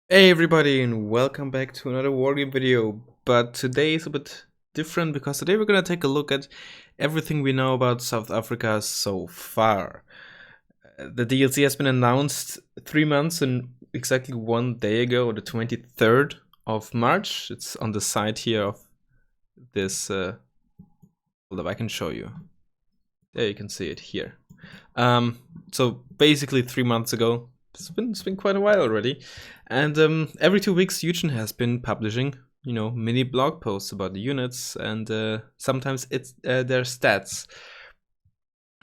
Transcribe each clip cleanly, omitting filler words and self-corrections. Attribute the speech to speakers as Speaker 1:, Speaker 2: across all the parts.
Speaker 1: Hey everybody, and welcome back to another Wargame video. But today is a bit different because today we're gonna take a look at everything we know about South Africa so far. The DLC has been announced 3 months and exactly 1 day ago, the 23rd of March. It's on the side here of this. Hold up, I can show you. There you can see it here. So basically 3 months ago. It's been quite a while already, and every 2 weeks Eugen has been publishing, mini blog posts about the units and sometimes it's their stats.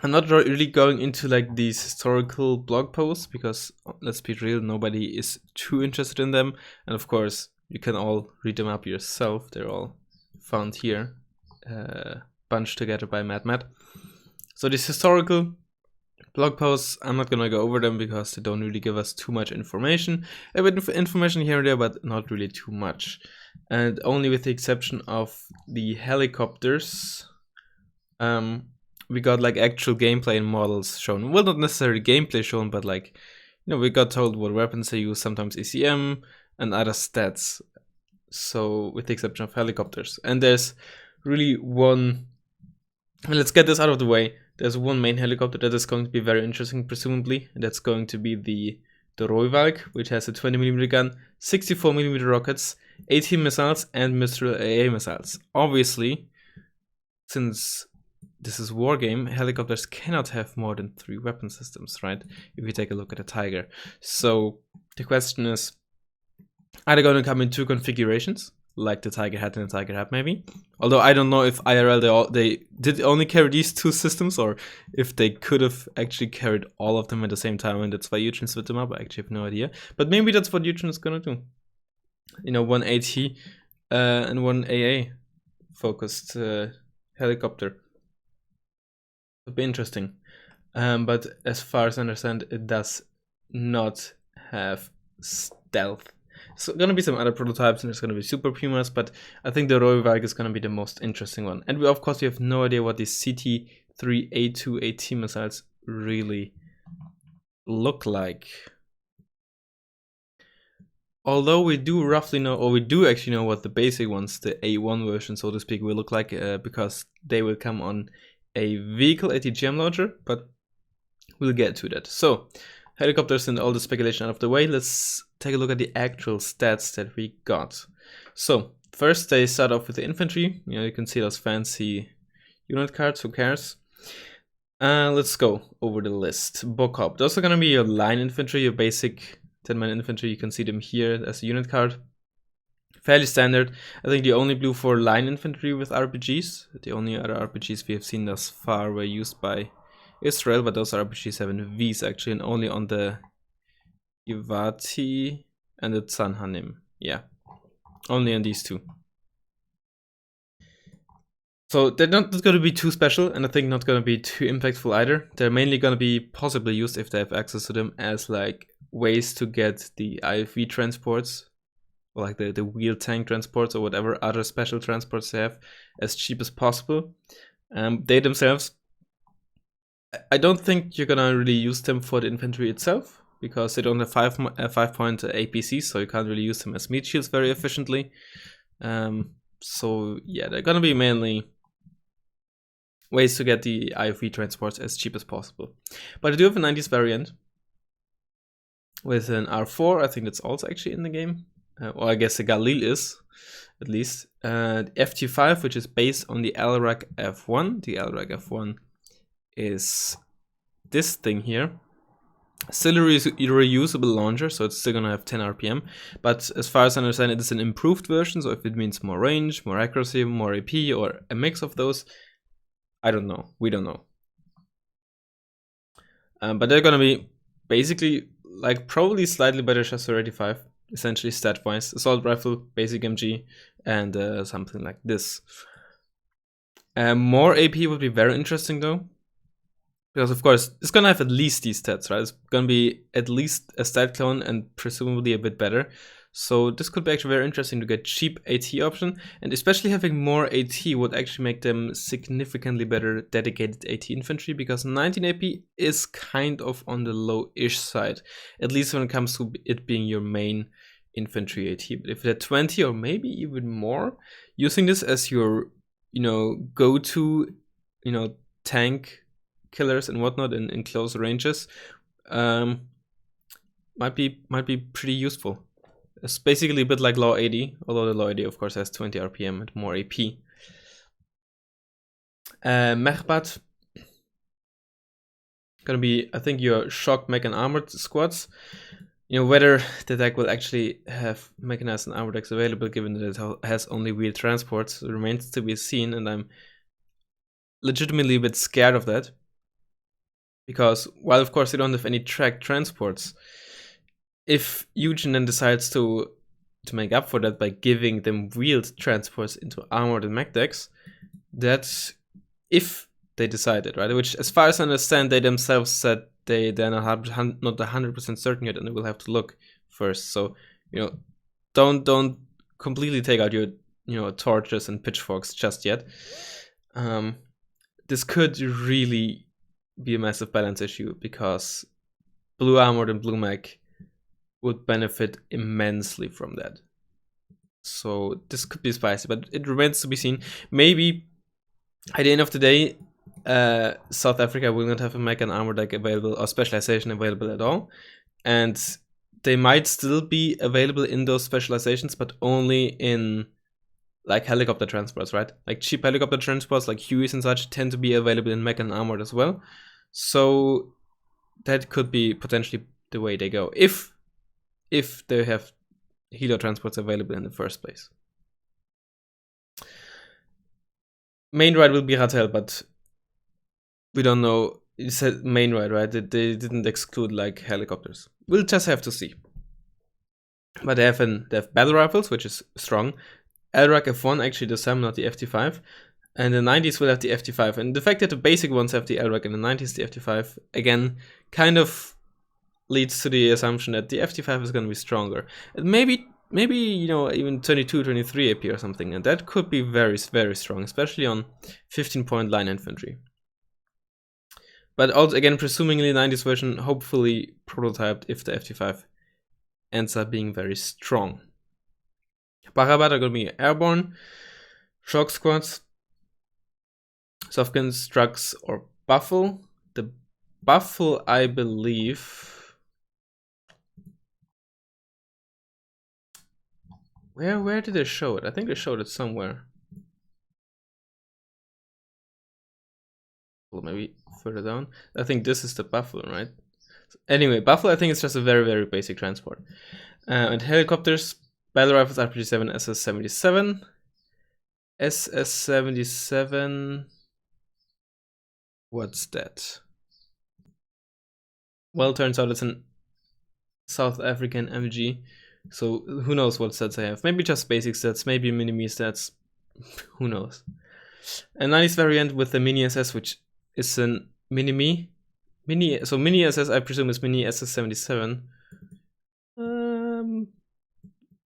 Speaker 1: I'm not really going into like these historical blog posts because let's be real, nobody is too interested in them, and of course you can all read them up yourself. They're all found here, bunched together by Matt. So these historical blog posts, I'm not gonna go over them because they don't really give us too much information. A bit of information here and there, but not really too much. And only with the exception of the helicopters, we got like actual gameplay and models shown. Well, not necessarily gameplay shown, but like, we got told what weapons they use, sometimes ECM and other stats. So with the exception of helicopters. And there's really one, let's get this out of the way. There's one main helicopter that is going to be very interesting, presumably. That's going to be the Rooivalk, which has a 20mm gun, 64mm rockets, 18 missiles, and Mistral AA missiles. Obviously, since this is Wargame, helicopters cannot have more than 3 weapon systems, right? If you take a look at a Tiger. So the question is, are they going to come in 2 configurations? Like the Tiger Hat and the Tiger Hat, maybe. Although I don't know if IRL they did only carry these 2 systems, or if they could have actually carried all of them at the same time, and that's why Eugen split them up. I actually have no idea, but maybe that's what Eugen is gonna do. One AT and one AA focused helicopter. Would be interesting. But as far as I understand, it does not have stealth. So gonna be some other prototypes, and there's gonna be Super Pumas, but I think the Rooivalk is gonna be the most interesting one. And we have no idea what these CT-3A2 AT missiles really look like. Although we do roughly know, or we do actually know what the basic ones, the A1 version, so to speak, will look like, because they will come on a vehicle ATGM launcher, but we'll get to that. So, helicopters and all the speculation out of the way, let's take a look at the actual stats that we got. So, first they start off with the infantry. You can see those fancy unit cards, who cares? Let's go over the list. Bokop. Those are going to be your line infantry, your basic 10-man infantry. You can see them here as a unit card. Fairly standard. I think the only blue for line infantry with RPGs. The only other RPGs we have seen thus far were used by Israel, but those RPGs have in Vs actually, and only on the Ivati and the Tsanhanim. Yeah, only on these 2. So they're not going to be too special, and I think not going to be too impactful either. They're mainly going to be possibly used, if they have access to them, as like ways to get the IFV transports, or like the wheel tank transports or whatever other special transports they have, as cheap as possible. They themselves, I don't think you're gonna really use them for the infantry itself, because they don't have 5-point APCs, so you can't really use them as meat shields very efficiently. So yeah, they're gonna be mainly ways to get the IFV transports as cheap as possible. But I do have a 90s variant with an R4. I think that's also actually in the game. Or I guess the Galil is, at least. FT5, which is based on the LRAC F1. The LRAC F1 is this thing here. Still a reusable launcher, so it's still gonna have 10 RPM, but as far as I understand, it is an improved version. So if it means more range, more accuracy, more AP, or a mix of those, I don't know. We don't know. But they're gonna be basically like probably slightly better Chasseur 85, essentially stat-wise. Assault rifle, basic MG, and something like this. More AP would be very interesting though. Because of course, it's gonna have at least these stats, right? It's gonna be at least a stat clone and presumably a bit better. So this could be actually very interesting to get cheap AT option, and especially having more AT would actually make them significantly better dedicated AT infantry, because 19 AP is kind of on the low-ish side, at least when it comes to it being your main infantry AT. But if they're 20 or maybe even more, using this as your, go-to, tank killers and whatnot in close ranges, might be pretty useful. It's basically a bit like Law 80, although the Law 80 of course has 20 RPM and more AP. Mechbat, gonna be, I think, your shock, mech, and armored squads. Whether the deck will actually have mechanized and armored decks available, given that it has only wheeled transports, remains to be seen, and I'm legitimately a bit scared of that. Because while of course they don't have any tracked transports, if Eugen then decides to make up for that by giving them wheeled transports into armored and mech decks, that's if they decided, right? Which, as far as I understand, they themselves said they're not 100% certain yet, and they will have to look first. So, don't completely take out your torches and pitchforks just yet. This could really be a massive balance issue, because blue armored and blue mech would benefit immensely from that. So this could be spicy, but it remains to be seen. Maybe at the end of the day, South Africa will not have a mech and armor deck available, or specialization available at all, and they might still be available in those specializations, but only in like helicopter transports, right? Like cheap helicopter transports like Hueys and such tend to be available in mech and armored as well. So that could be potentially the way they go, if they have helo transports available in the first place. Main ride will be Rattel, but we don't know. You said main ride, right? They didn't exclude like helicopters. We'll just have to see. But they have battle rifles, which is strong. LRAC F1, actually the SAM, not the FT5. And the 90s will have the FT5. And the fact that the basic ones have the LRAC and the 90s the FT5, again, kind of leads to the assumption that the FT5 is going to be stronger. And maybe even 22, 23 AP or something. And that could be very, very strong, especially on 15-point line infantry. But also, again, presumingly 90s version, hopefully prototyped if the FT5 ends up being very strong. Parabat are going to be airborne, shock squads, softguns, trucks, or Buffle. The Buffle, I believe... Where did they show it? I think they showed it somewhere. Well, maybe further down. I think this is the Buffalo, right? Anyway, Buffalo, I think it's just a very, very basic transport. And helicopters, battle rifles, RPG-7, SS-77. SS-77... What's that? Well, turns out it's an South African MG. So who knows what stats I have. Maybe just basic stats, maybe mini-me stats. Who knows. A nice variant with the mini SS, which is a mini-me. So mini SS, I presume, is mini SS-77.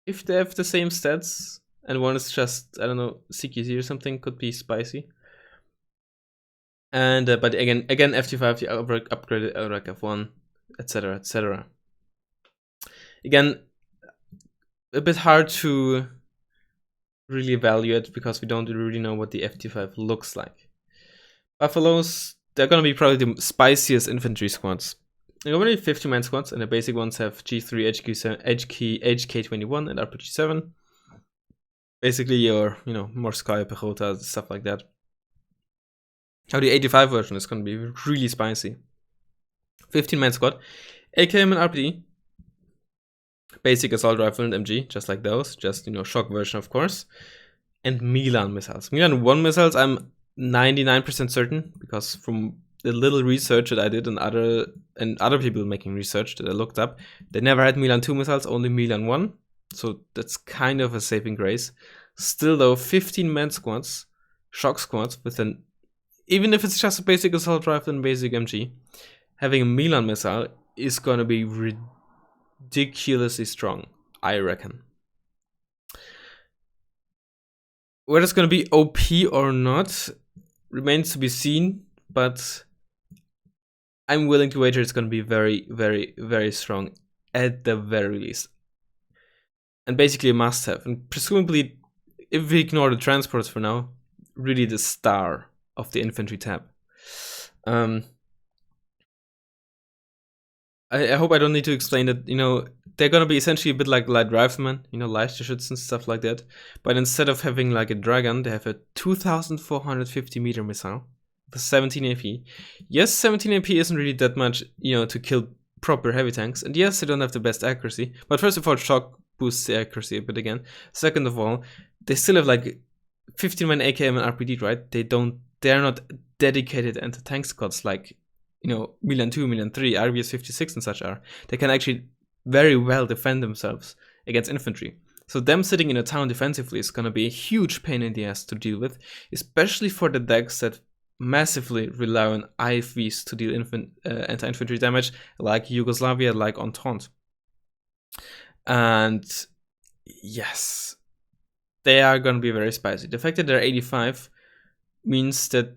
Speaker 1: If they have the same stats, and one is just, I don't know, CQC or something, could be spicy. And but again, FT5, the upgraded LRAC F1, etc., etc. Again, a bit hard to really evaluate because we don't really know what the FT5 looks like. Buffaloes, they're gonna be probably the spiciest infantry squads. They're gonna be 50-man squads, and the basic ones have G3, HK21, and RPG-7. Basically your, Morskaya, Pechota, stuff like that. Now the 85 version is gonna be really spicy. 15-man squad, AKM and RPG. Basic assault rifle and MG, just like those, just shock version of course, and Milan missiles. Milan 1 missiles, I'm 99% certain, because from the little research that I did and other people making research that I looked up, they never had Milan 2 missiles, only Milan 1, so that's kind of a saving grace. Still though, 15-man squads, shock squads with an, even if it's just a basic assault rifle and basic MG, having a Milan missile is gonna be ridiculously strong, I reckon. Whether it's gonna be OP or not remains to be seen, but I'm willing to wager it's gonna be very, very, very strong at the very least. and basically a must-have. And presumably, if we ignore the transports for now, really the star of the infantry tab. I hope I don't need to explain that, they're gonna be essentially a bit like light riflemen, Leichtgeschütz and stuff like that. But instead of having like a dragon, they have a 2,450 meter missile, the 17 AP. Yes, 17 AP isn't really that much, to kill proper heavy tanks. And yes, they don't have the best accuracy. But first of all, shock boosts the accuracy a bit again. Second of all, they still have like 15-man AKM and RPD, right? They're not dedicated anti-tank squads like, Milan 2, Milan 3, RBS 56 and such are. They can actually very well defend themselves against infantry. So them sitting in a town defensively is going to be a huge pain in the ass to deal with, especially for the decks that massively rely on IFVs to deal anti-infantry damage, like Yugoslavia, like Entente. And yes, they are going to be very spicy. The fact that they're 85 means that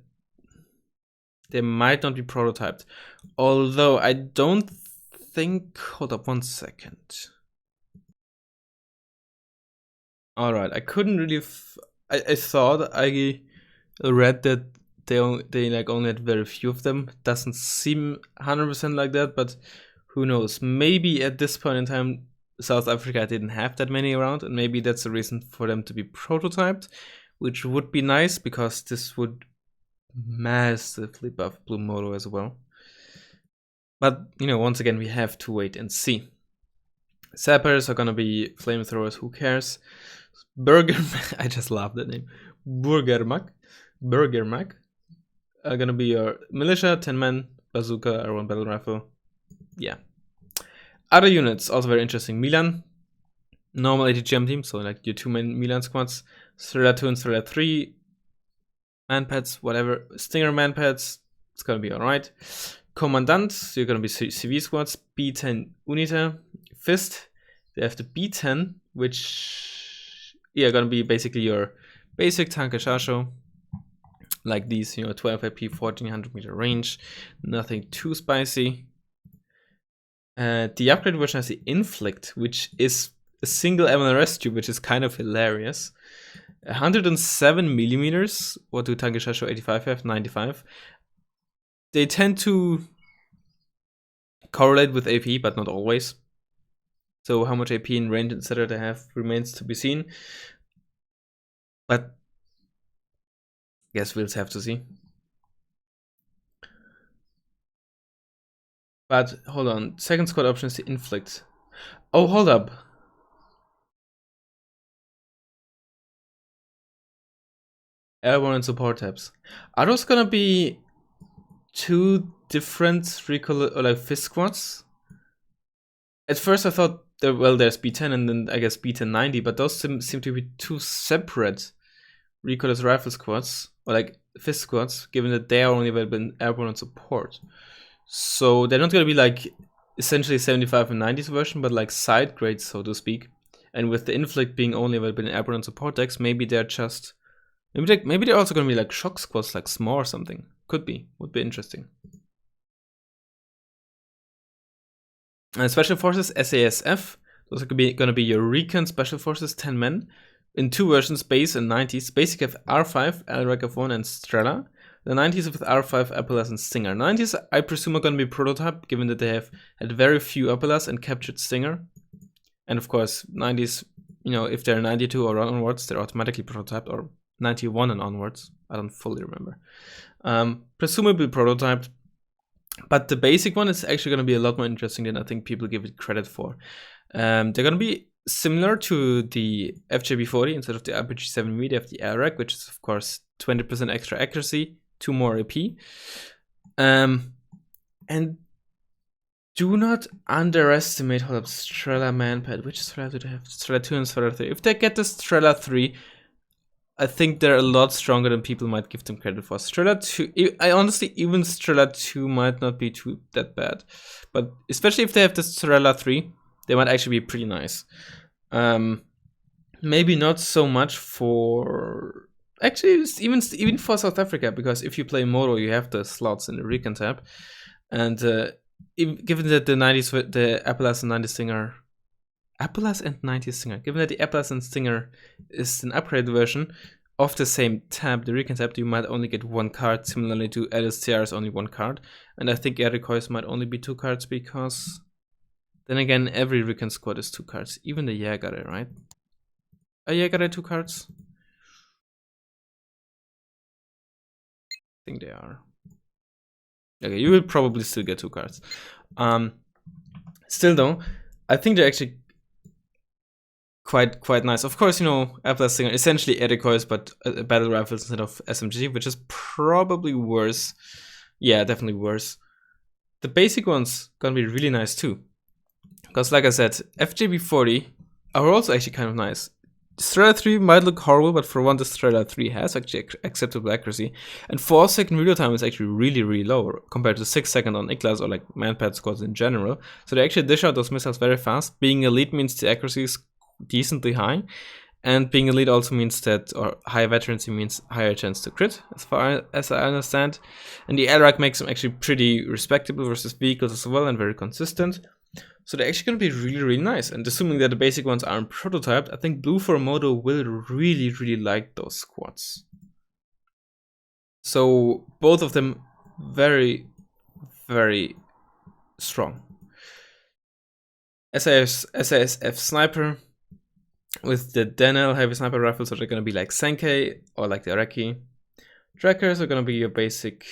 Speaker 1: they might not be prototyped. Although I don't think... Hold up 1 second. Alright, I couldn't really... I thought I read that they like only had very few of them. Doesn't seem 100% like that, but who knows? Maybe at this point in time, South Africa didn't have that many around, and maybe that's the reason for them to be prototyped, which would be nice because this would massively buff Blue Moto as well. But, once again, we have to wait and see. Sappers are gonna be flamethrowers, who cares? I just love that name. Burgermak are gonna be your militia, 10-man, bazooka, R1 battle rifle. Yeah. Other units, also very interesting. Milan, normal ATGM team, so like your 2-man Milan squads. Thriller 2 and Thriller 3, manpads, whatever. Stinger manpads, it's gonna be alright. Commandant, so you're gonna be CV squads. B10 Unita. Fist, they have the B10, which, gonna be basically your basic tanker Shasho. Like these, 12 AP, 1400 meter range. Nothing too spicy. The upgrade version has the Inflict, which is a single MLRS tube, which is kind of hilarious. 107 millimeters. What do Tanke Shasho 85 have? 95. They tend to correlate with AP, but not always. So how much AP in range, etc. they have remains to be seen. But I guess we'll have to see. But hold on, second squad option is the Inflict. Oh, hold up. Airborne and support tabs. Are those gonna be two different recoil or like fist squads? At first I thought there's B10 and then I guess B10 90, but those seem to be two separate recoilless rifle squads or like fist squads, given that they are only available in airborne and support. So they're not gonna be like essentially 75 and 90s version, but like side grades, so to speak. And with the Inflict being only available in airborne and support decks, maybe they're just maybe they're also gonna be like shock squads, like SMAW or something. Could be. Would be interesting. And Special Forces SASF. Those are gonna be your Recon Special Forces 10 men in two versions, base and 90s. Basic have R5, Elrek F1, and Strela. The 90s with R5, Apelas, and Stinger. 90s, I presume, are gonna be prototype, given that they have had very few Apelas and captured Stinger. And of course, 90s, if they're 92 or onwards, they're automatically prototyped, or 91 and onwards. I don't fully remember. Presumably prototyped. But the basic one is actually going to be a lot more interesting than I think people give it credit for. They're going to be similar to the FJB40. Instead of the RPG-7B, they have the ARAC, which is, of course, 20% extra accuracy, 2 more AP. And do not underestimate, Strela Manpad. Which Strela do they have? Strela 2 and Strela 3. If they get the Strela 3, I think they're a lot stronger than people might give them credit for. Strela 2, I honestly, even Strela 2 might not be that bad. But especially if they have the Strela 3, they might actually be pretty nice. Maybe not so much for... Actually, even for South Africa, because if you play Moto, you have the slots in the Recon tab. And given that the 90s, the Apelas and 90s thing are Applas and 90 Stinger. Given that the Applas and Stinger is an upgraded version of the same tab, the Recon tab, you might only get 1 card, similarly to LSTR's only 1 card. And I think Erikois might only be 2 cards because then again, every Recon squad is 2 cards, even the Jägere, right? Are Jägere 2 cards? I think they are. Okay, you will probably still get 2 cards. Still though, I think they're actually quite nice. Of course, you know, Applas Stinger, essentially Erikois, but battle rifles instead of SMG, which is probably worse. Yeah, definitely worse. The basic one's gonna be really nice too. Because like I said, FJB40 are also actually kind of nice. Strela 3 might look horrible, but for one, the Strela 3 has actually acceptable accuracy. And 4-second reload time is actually really low compared to 6-second on Iklas or like manpad squads in general. So they actually dish out those missiles very fast. Being elite means the accuracy is decently high. And being elite also means that, or high veterancy means higher chance to crit, as far as I understand. And the LRAC makes them actually pretty respectable versus vehicles as well and very consistent. So they're actually going to be really nice. And assuming that the basic ones aren't prototyped, I think Blue for Moto will really like those squads. So both of them very strong. SASF Sniper with the Denel heavy sniper rifles, are going to be like Sankey or like the Iraqi. Trackers are going to be your basic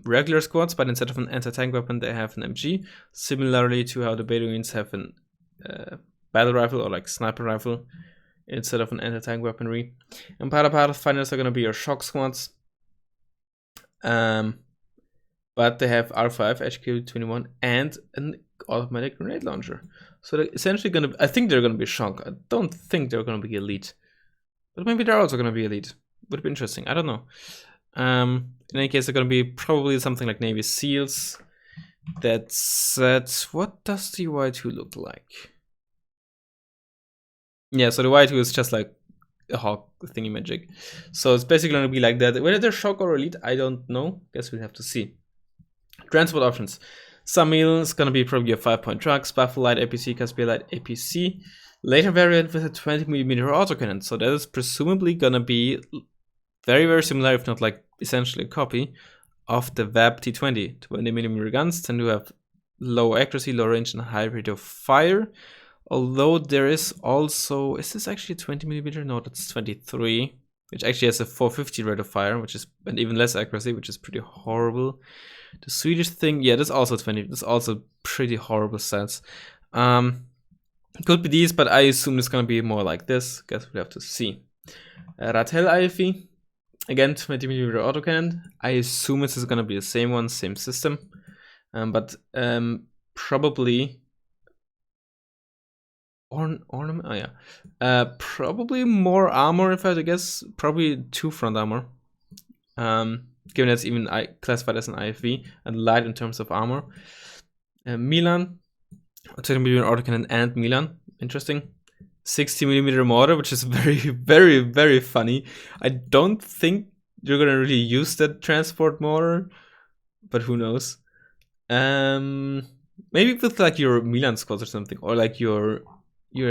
Speaker 1: regular squads, but instead of an anti-tank weapon, they have an MG, similarly to how the Bedouins have an battle rifle or like sniper rifle instead of an anti-tank weaponry. And Pathfinders are going to be your shock squads, but they have R5, HQ21, and an automatic grenade launcher. So they're essentially going to, I think they're going to be shock. I don't think they're going to be elite, but maybe they're also going to be elite. Would be interesting. I don't know. In any case, they're going to be probably something like Navy SEALs. That said, what does the Y2 look like? Yeah, so the Y2 is just like a hawk thingy magic. So it's basically going to be like that. Whether they're shock or elite, I don't know. Guess we'll have to see. Transport options. Samil is going to be probably a 5-point truck. Spaffle Light APC, Caspian Light APC. Later variant with a 20mm autocannon. So that is presumably going to be very similar, if not like essentially a copy of the VAB T20. 20mm guns tend to have low accuracy, low range, and high rate of fire. Although there is also, is this actually 20mm? No, that's 23, which actually has a 450 rate of fire, which is and even less accuracy, which is pretty horrible. The Swedish thing, yeah, that's also 20. That's also pretty horrible stats. Could be these, but I assume it's gonna be more like this. Guess we'll have to see. Ratel IFE. Again, 20mm autocannon. I assume it's gonna be the same one, same system, but probably ornament. Oh yeah, probably more armor. If I had to guess, probably 2 front armor. Given that's even classified as an IFV and light in terms of armor. Milan, 20mm autocannon and Milan. Interesting. 60mm mortar, which is very funny. I don't think you're gonna really use that transport mortar, but who knows? Maybe with like your Milan squads or something, or like your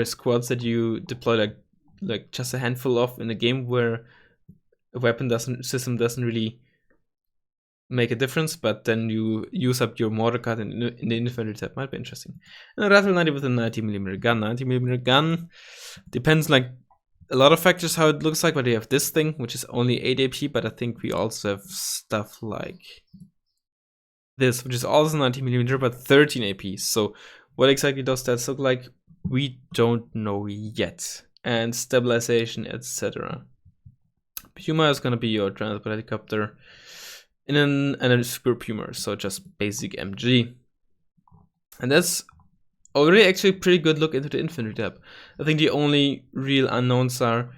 Speaker 1: squads that you deploy like just a handful of in a game where a weapon system doesn't really make a difference, but then you use up your mortar card in the infantry tab. Might be interesting. And a Razzmann 90 with a 90mm gun. 90mm gun depends like a lot of factors how it looks like, but you have this thing, which is only 8 AP, but I think we also have stuff like this, which is also 90mm, but 13 AP. So what exactly does that look like? We don't know yet. And stabilization, etc. Puma is going to be your transport helicopter and a super Puma, so just basic MG. And that's already actually a pretty good look into the infantry tab. I think the only real unknowns are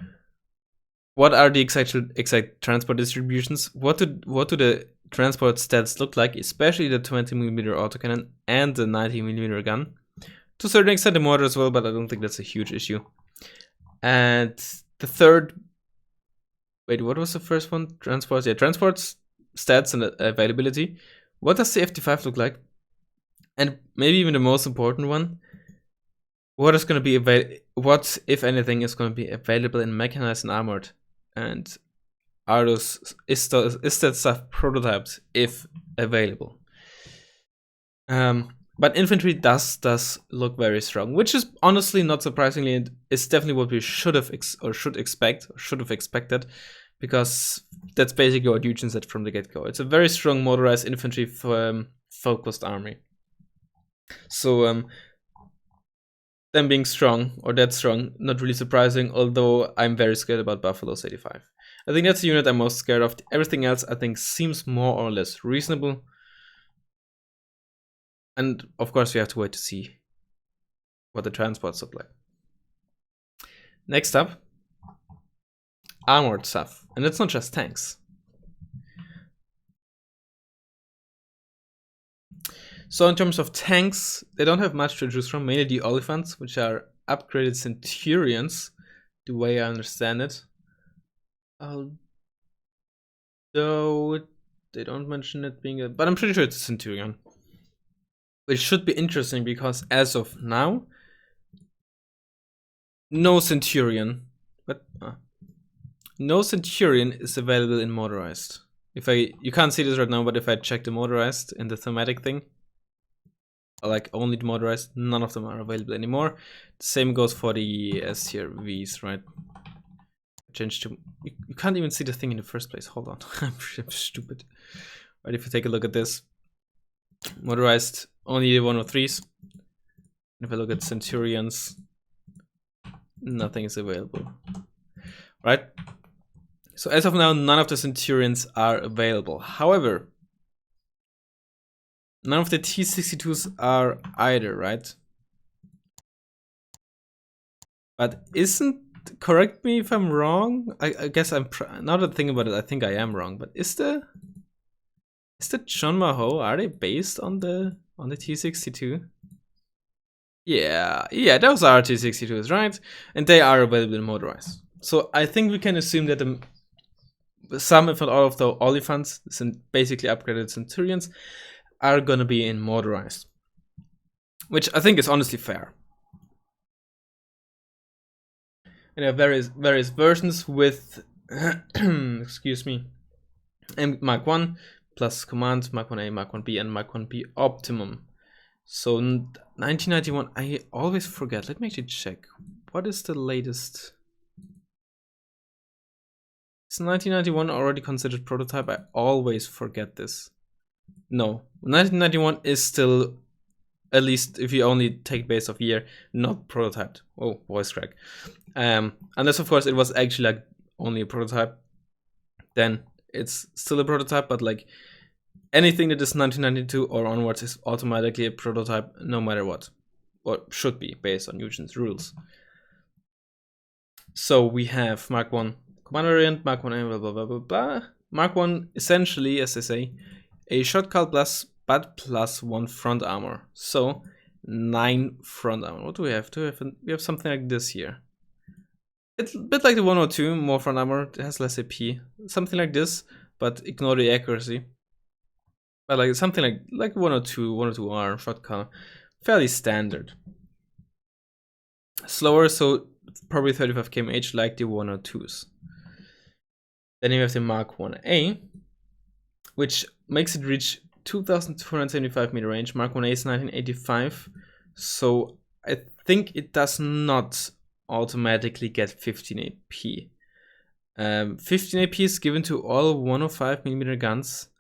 Speaker 1: what are the exact transport distributions, what do the transport stats look like, especially the 20mm autocannon and the 90mm gun. To a certain extent the mortar as well, but I don't think that's a huge issue. And the third, wait, what was the first one? Transports, yeah, transports, stats and availability. What does the FT5 look like? And maybe even the most important one, what is going to be what, if anything, is going to be available in mechanized and armored, and are those is that stuff prototyped if available? But infantry does look very strong, which is honestly not surprisingly, and it's definitely what we should have expected, because that's basically what Eugen said from the get-go. It's a very strong motorized infantry focused army. So them being strong, or that strong, not really surprising, although I'm very scared about Buffalo's 85. I think that's the unit I'm most scared of. Everything else I think seems more or less reasonable. And of course we have to wait to see what the transports look like. Next up, armored stuff. And it's not just tanks. So in terms of tanks, they don't have much to choose from, mainly the Oliphants, which are upgraded Centurions, the way I understand it. Although they don't mention it being but I'm pretty sure it's a Centurion. Which should be interesting, because as of now, no Centurion is available in motorized. You can't see this right now, but if I check the motorized in the thematic thing, like only the motorized, none of them are available anymore. The same goes for the S tier Vs, right? Change to you can't even see the thing in the first place. Hold on, I'm stupid. Right, if you take a look at this, motorized only the 103s. If I look at Centurions, nothing is available. Right? So as of now, none of the Centurions are available. However, none of the T-62s are either, right? But correct me if I'm wrong. I guess now that I think about it, I think I am wrong. But is the John Maho, are they based on the T-62? Yeah, those are T-62s, right? And they are available in motorized. So I think we can assume that some, if not all, of the Oliphants, basically upgraded Centurions, are gonna be in motorized, which I think is honestly fair. And there are various versions with excuse me, Mark 1 plus command, Mark 1A, Mark 1B, and Mark 1B optimum. So 1991, I always forget. Let me actually check. What is the latest? Is 1991 already considered prototype? I always forget this. No, 1991 is still, at least if you only take base of year, not prototyped. Oh, voice crack. Unless of course it was actually like only a prototype, then it's still a prototype. But like anything that is 1992 or onwards is automatically a prototype, no matter what, or should be based on Eugen's rules. So we have Mark 1 command variant, Mark 1A, blah blah blah blah blah. Mark 1 essentially, as they say, a shotgun plus but plus 1 front armor. So 9 front armor. What do we have? We have something like this here. It's a bit like the 102, more front armor. It has less AP. Something like this, but ignore the accuracy. But like something like 102R shotgun, fairly standard. Slower, so probably 35 kmh like the 102s. Then you have the Mark 1A, which makes it reach 2,275 meter range. Mark 1A is 1985, so I think it does not automatically get 15 AP. 15 AP is given to all 105mm guns.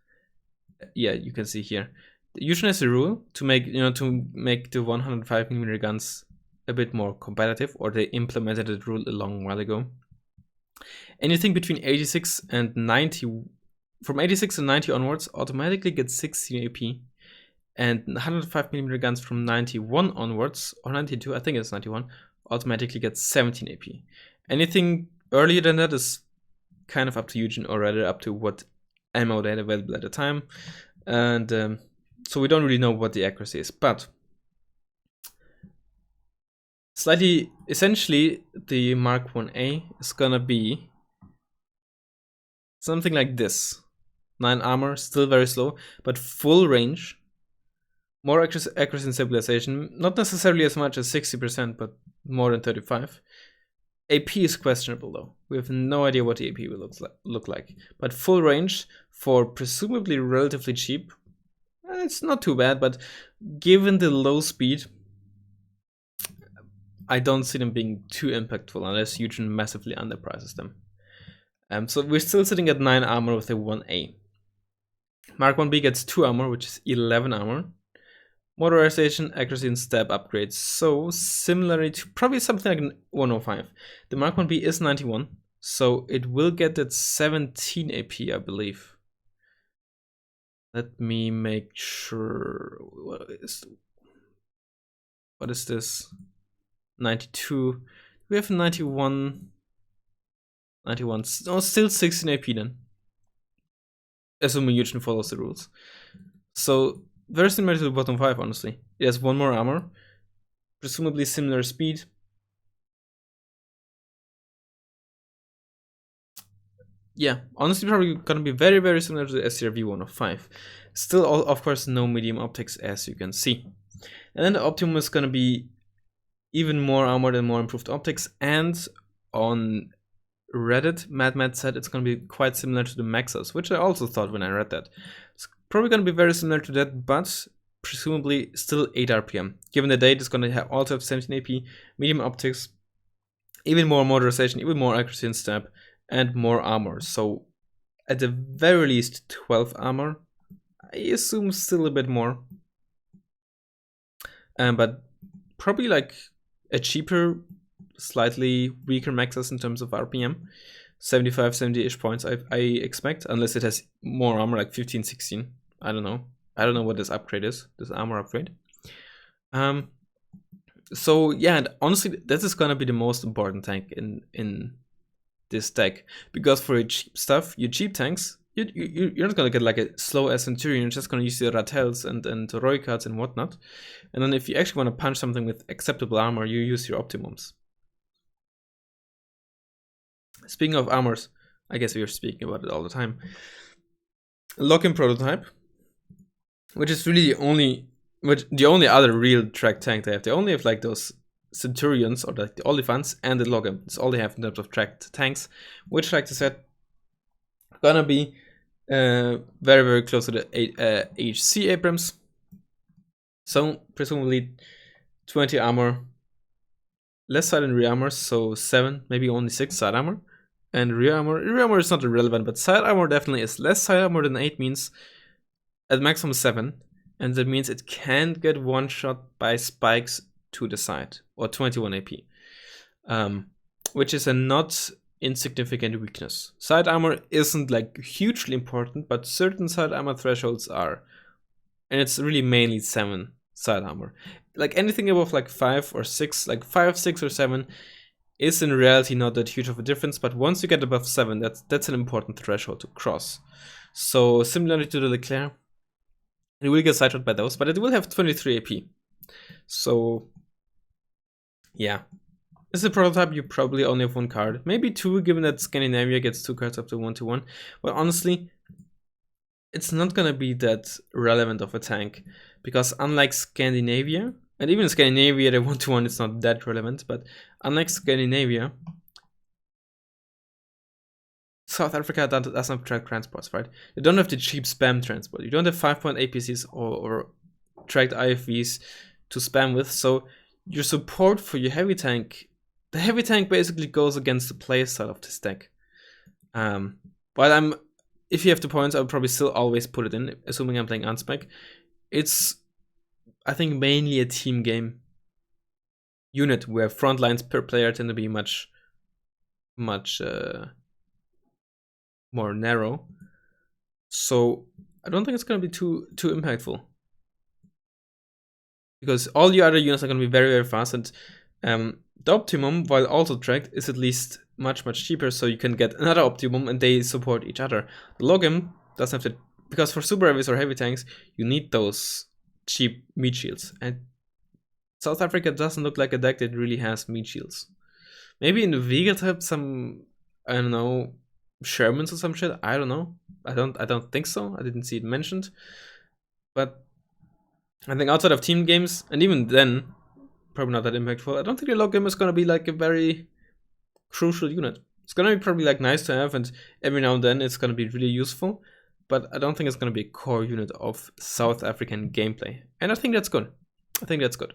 Speaker 1: Yeah, you can see here. Eugen has a rule to make the 105mm guns a bit more competitive, or they implemented that rule a long while ago. Anything between 86 and 90, from 86 and 90 onwards, automatically gets 16 AP, and 105mm guns from 91 onwards, or 92, I think it's 91, automatically gets 17 AP. Anything earlier than that is kind of up to Eugen, or rather up to what ammo they had available at the time, and so we don't really know what the accuracy is, but essentially the Mark 1A is gonna be something like this. 9 armor, still very slow, but full range, More accuracy and stabilization, not necessarily as much as 60%, but more than 35. AP is questionable though. We have no idea what the AP will look like. But full range for presumably relatively cheap, it's not too bad, but given the low speed, I don't see them being too impactful unless Eugen massively underprices them. So we're still sitting at 9 armor with a 1A. Mark 1B gets 2 armor, which is 11 armor. Motorization, accuracy, and stab upgrades. So similarly to probably something like 105. The Mark 1B is 91, so it will get that 17 AP, I believe. Let me make sure. What is this? 92. We have 91. 91. No, still 16 AP then. Assuming Eugen follows the rules. So very similar to the bottom 5, honestly. It has 1 more armor. Presumably similar speed. Yeah, honestly probably gonna be very, very similar to the SCRV 105. Still, of course, no medium optics, as you can see. And then the Optimum is gonna be even more armored and more improved optics, and on Reddit, Mad said it's going to be quite similar to the Maxos, which I also thought when I read that. It's probably going to be very similar to that, but presumably still 8 RPM. Given the date, it's going to also have 17 AP, medium optics, even more motorization, even more accuracy and stab, and more armor. So at the very least 12 armor. I assume still a bit more. But probably like a cheaper, slightly weaker Maxos in terms of RPM. 75, 70-ish points I expect, unless it has more armor, like 15, 16. I don't know. I don't know what this upgrade is, this armor upgrade. So yeah, and honestly, this is gonna be the most important tank in this deck, because for your cheap stuff, your cheap tanks, you're not gonna get like a slow ass Centurion. You're just gonna use your Rattels and Roy cards and whatnot. And then if you actually want to punch something with acceptable armor, you use your Optimums. Speaking of armors, I guess we are speaking about it all the time. Lock-in prototype, which is really the only other real track tank they have. They only have like those Centurions or like the Olifants and the Lock-in. That's all they have in terms of tracked tanks, which, like I said, gonna be very, very close to the HC Abrams. So presumably 20 armor, less side and rear armor, so 7, maybe only 6 side armor. And rear armor is not irrelevant, but side armor definitely is. Less side armor than 8 means at maximum 7, and that means it can't get one shot by spikes to the side, or 21 AP, which is a not insignificant weakness. Side armor isn't like hugely important, but certain side armor thresholds are, and it's really mainly 7 side armor. Like anything above like 5 or 6, like 5, 6, or 7 is in reality not that huge of a difference, but once you get above 7, that's an important threshold to cross. So similarly to the Leclerc, it will get sideshot by those, but it will have 23 AP. So yeah, this is a prototype. You probably only have 1 card, maybe 2, given that Scandinavia gets 2 cards up to 1/1. But honestly, it's not gonna be that relevant of a tank, because unlike Scandinavia, and even Scandinavia, the 1/1 is not that relevant, but unlike Scandinavia, South Africa doesn't have tracked transports, right? You don't have the cheap spam transport. You don't have 5-point APCs or tracked IFVs to spam with, so your support for your heavy tank, the heavy tank basically goes against the playstyle of this deck. But if you have the points, I'll probably still always put it in, assuming I'm playing unspec. It's, I think, mainly a team game unit where front lines per player tend to be much more narrow. So I don't think it's going to be too impactful, because all your other units are going to be very, very fast, and the Optimum, while also tracked, is at least much cheaper, so you can get another Optimum and they support each other. The Logim doesn't have to, because for super heavies or heavy tanks, you need those cheap meat shields, and South Africa doesn't look like a deck that really has meat shields. Maybe in the Vega type, some, I don't know, Shermans or some shit. I don't know. I don't think so. I didn't see it mentioned. But I think outside of team games, and even then, probably not that impactful. I don't think the log game is gonna be like a very crucial unit. It's gonna be probably like nice to have, and every now and then it's gonna be really useful. But I don't think it's gonna be a core unit of South African gameplay, and I think that's good. I think that's good.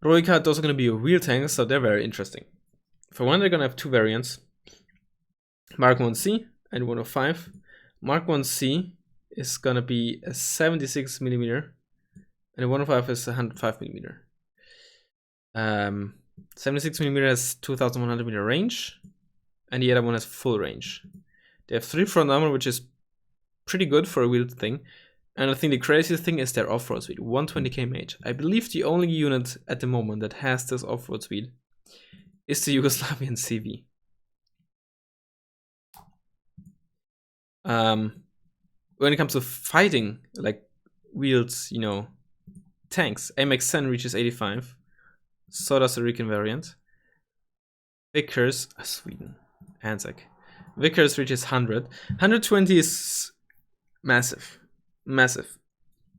Speaker 1: Roika, those are gonna be real tanks, so they're very interesting. For one, they're gonna have two variants: Mark 1C and 105. Mark 1C is gonna be a 76mm, and a 105 is a 105mm. 76mm has 2100 meter range, and the other one has full range. They have 3 front armor, which is pretty good for a wheeled thing. And I think the craziest thing is their off-road speed, 120 km/h. I believe the only unit at the moment that has this off-road speed is the Yugoslavian CV. When it comes to fighting, like wheeled, you know, tanks, AMX-10 reaches 85. So does the Recon variant. Vickers, Sweden, Anzac. Vickers reaches 100. 120 is massive. Massive.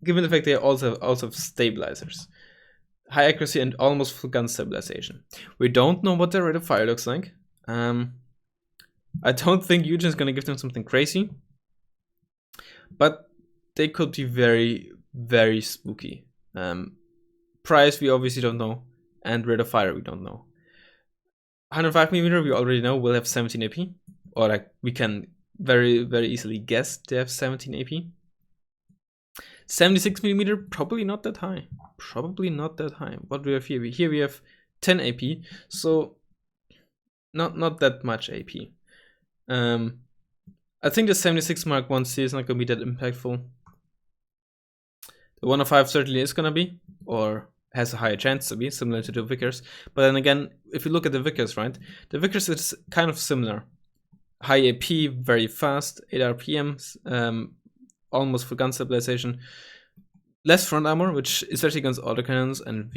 Speaker 1: Given the fact they also have stabilizers. High accuracy and almost full gun stabilization. We don't know what their rate of fire looks like. I don't think Eugen's gonna give them something crazy. But they could be very, very spooky. Price we obviously don't know. And rate of fire we don't know. 105mm we already know will have 17 AP. Or like we can very, very easily guess they have 17 AP. 76mm, probably not that high. Probably not that high. What do we have here? Here we have 10 AP, so not that much AP. I think the 76 Mark 1C is not going to be that impactful. The 105 certainly is going to be, or has a higher chance to be, similar to the Vickers. But then again, if you look at the Vickers, right? The Vickers is kind of similar. High AP, very fast, 8 RPMs, almost full gun stabilization. Less front armor, which especially against autocannons and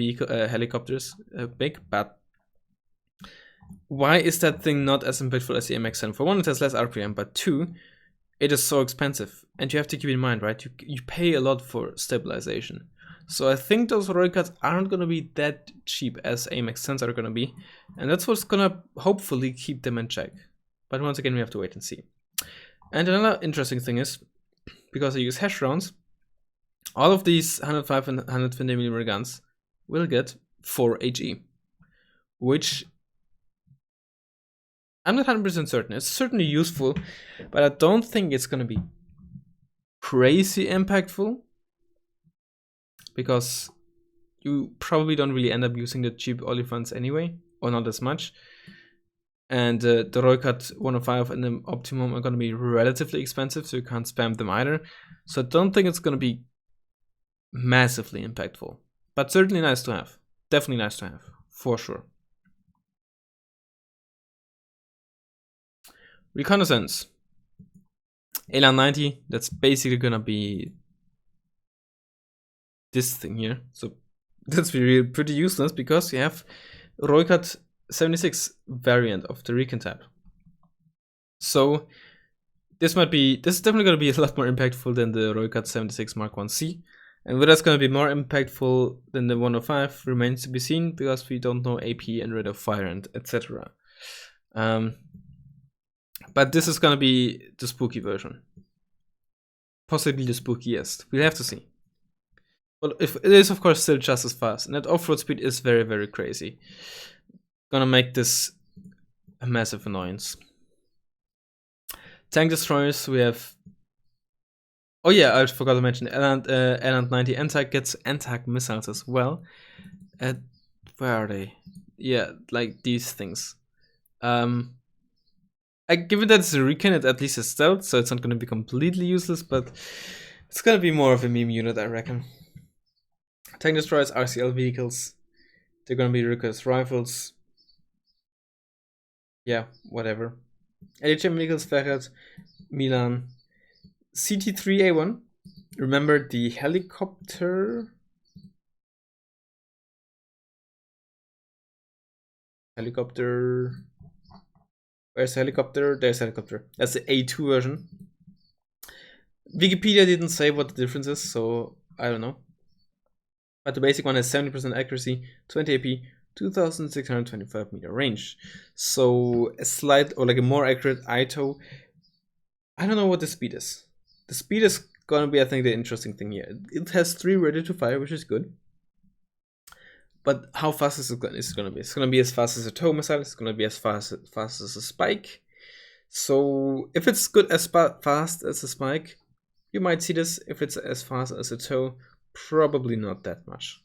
Speaker 1: helicopters, big. But why is that thing not as impactful as the MX-10? For one, it has less RPM, but two, it is so expensive. And you have to keep in mind, right? You pay a lot for stabilization. So I think those Roy cuts aren't going to be that cheap as AMX-10s are going to be. And that's what's going to hopefully keep them in check. But once again, we have to wait and see. And another interesting thing is, because I use hash rounds, all of these 105 and 120mm guns will get 4 HE. Which I'm not 100% certain. It's certainly useful, but I don't think it's going to be crazy impactful. Because you probably don't really end up using the cheap Olifants anyway, or not as much. And the Roycat 105 and the Optimum are going to be relatively expensive, so you can't spam them either. So I don't think it's going to be massively impactful. But certainly nice to have. Definitely nice to have, for sure. Reconnaissance. Elan 90, that's basically going to be this thing here. So that's really pretty useless because you have Roycat 76 variant of the Recon tab. So this is definitely going to be a lot more impactful than the Roycat 76 Mark 1C. And whether it's going to be more impactful than the 105 remains to be seen because we don't know AP and rate of fire and etc. But this is going to be the spooky version. Possibly the spookiest. We'll have to see. Well, if it is, of course, still just as fast. And that off-road speed is very, very crazy. Gonna make this a massive annoyance. Tank destroyers, we have... Oh yeah, I forgot to mention, Eland 90 NTAC gets NTAC missiles as well. Where are they? Yeah, like these things. Given that it's a Recon, it at least is stealth, so it's not gonna be completely useless, but it's gonna be more of a meme unit, I reckon. Tank destroyers, RCL vehicles. They're gonna be recursive rifles. Yeah, whatever. LHM vehicles, Ferret, Milan. CT3A1. Remember the helicopter? Helicopter. Where's the helicopter? There's the helicopter. That's the A2 version. Wikipedia didn't say what the difference is, so I don't know. But the basic one has 70% accuracy, 20 AP, 2625 meter range. So a slight or like a more accurate ITO. I don't know what the speed is. The speed is gonna be, I think, the interesting thing here. It has 3 ready to fire, which is good. But how fast is it gonna be? It's gonna be as fast as a tow missile. It's gonna be as fast as a spike. So if it's good as fast as a spike, you might see this. If it's as fast as a tow, probably not that much.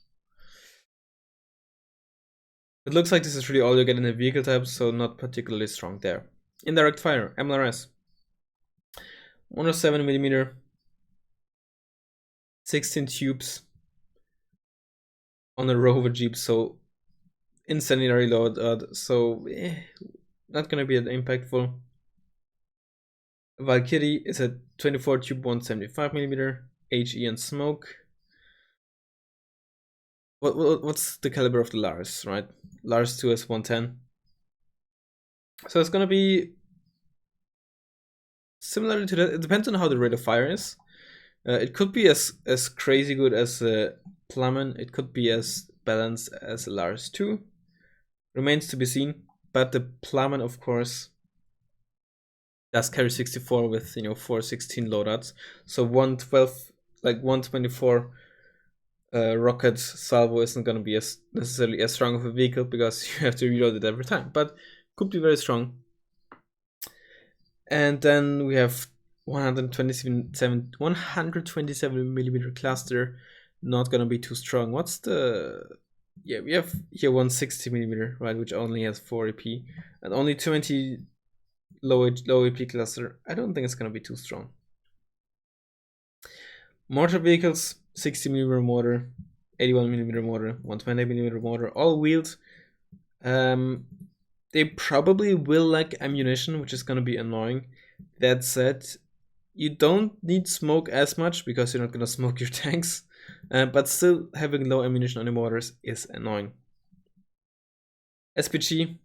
Speaker 1: It looks like this is really all you get in the vehicle type, so not particularly strong there. Indirect fire, MLRS. 107mm, 16 tubes on a rover jeep, so insanely load, so not gonna be that impactful. Valkyrie is a 24 tube 175mm, HE and smoke. What's the caliber of the Lars, right? Lars 2 is 110. So it's gonna be similar to that. It depends on how the rate of fire is. It could be as crazy good as Plummen. It could be as balanced as Lars 2. Remains to be seen. But the Plummen, of course, does carry 64 with 416 loadouts. So 112, like 124 rocket salvo isn't going to be necessarily as strong of a vehicle because you have to reload it every time. But could be very strong. And then we have 127mm cluster, not gonna be too strong. What's the we have here 160mm, right, which only has 4 AP and only 20 low AP cluster. I don't think it's gonna be too strong. Mortar vehicles, 60mm mortar, 81mm mortar, 120mm mortar, all wheeled. They probably will lack ammunition, which is gonna be annoying. That said, you don't need smoke as much because you're not gonna smoke your tanks, but still having low ammunition on the mortars is annoying. SPG,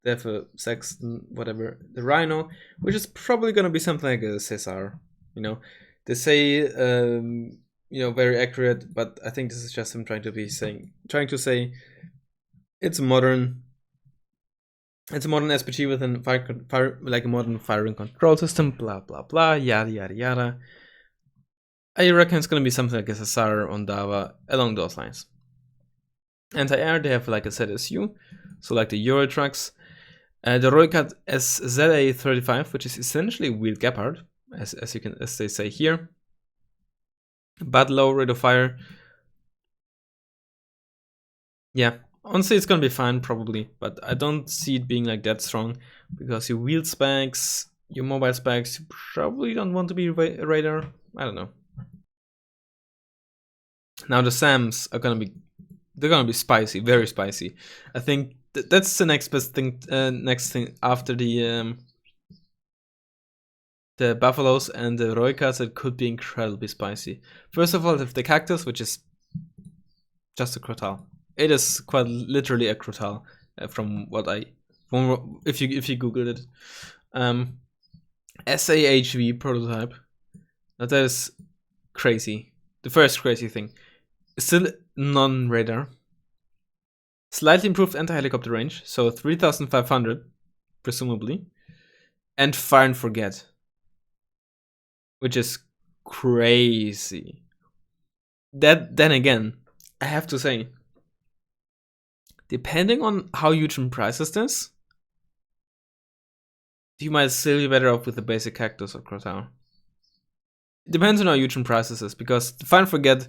Speaker 1: they have a Sexton, whatever, the Rhino, which is probably gonna be something like a Cesar. They say very accurate, but I think this is just him trying to say it's a modern SPG with like a modern firing control system, blah blah blah, yada yada yada. I reckon it's gonna be something like a SSR on Dava, along those lines. Anti-air, they have like a ZSU, so like the Euro trucks. The Roycat SZA35, which is essentially wheeled Gepard, as they say here, but low rate of fire. Yeah. Honestly, it's gonna be fine probably, but I don't see it being like that strong because your wheel specs, your mobile specs, you probably don't want to be radar. I don't know. Now the SAMs are gonna be spicy, very spicy. I think that's the next best thing. Next thing after the Buffaloes and the Roycats, it could be incredibly spicy. First of all, the Cactus, which is just a Crotal. It is quite literally a Crotal, from if you Googled it. SAHV prototype. Now that is crazy. The first crazy thing. Still non-radar. Slightly improved anti-helicopter range, so 3,500, presumably. And fire and forget. Which is crazy. Then again, I have to say, depending on how Eugene prices this, you might still be better off with the basic Cactus or Crotal. It depends on how Eugene prices this, because the Fire and Forget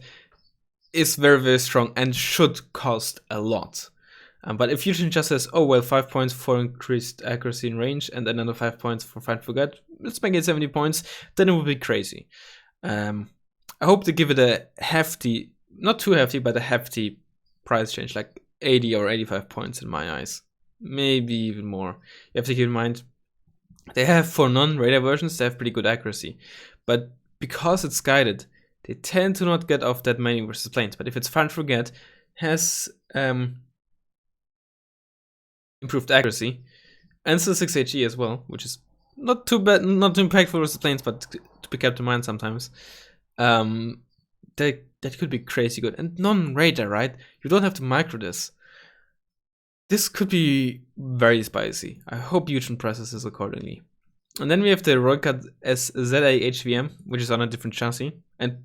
Speaker 1: is very, very strong and should cost a lot. But if Eugene just says, oh well, 5 points for increased accuracy and range, and another 5 points for Fire and Forget, let's make it 70 points, then it would be crazy. I hope to give it a hefty, not too hefty, but a hefty price change, like 80 or 85 points in my eyes. Maybe even more. You have to keep in mind, they have, for non-radar versions, they have pretty good accuracy. But because it's guided, they tend to not get off that many versus planes. But if it's Fire and Forget, has improved accuracy, and still 6HE as well, which is not too bad, not too impactful versus planes, but to be kept in mind sometimes. that could be crazy good. And non-radar, right? You don't have to micro this. This could be very spicy. I hope Eugen processes accordingly. And then we have the Roycat SZA HVM, which is on a different chassis, and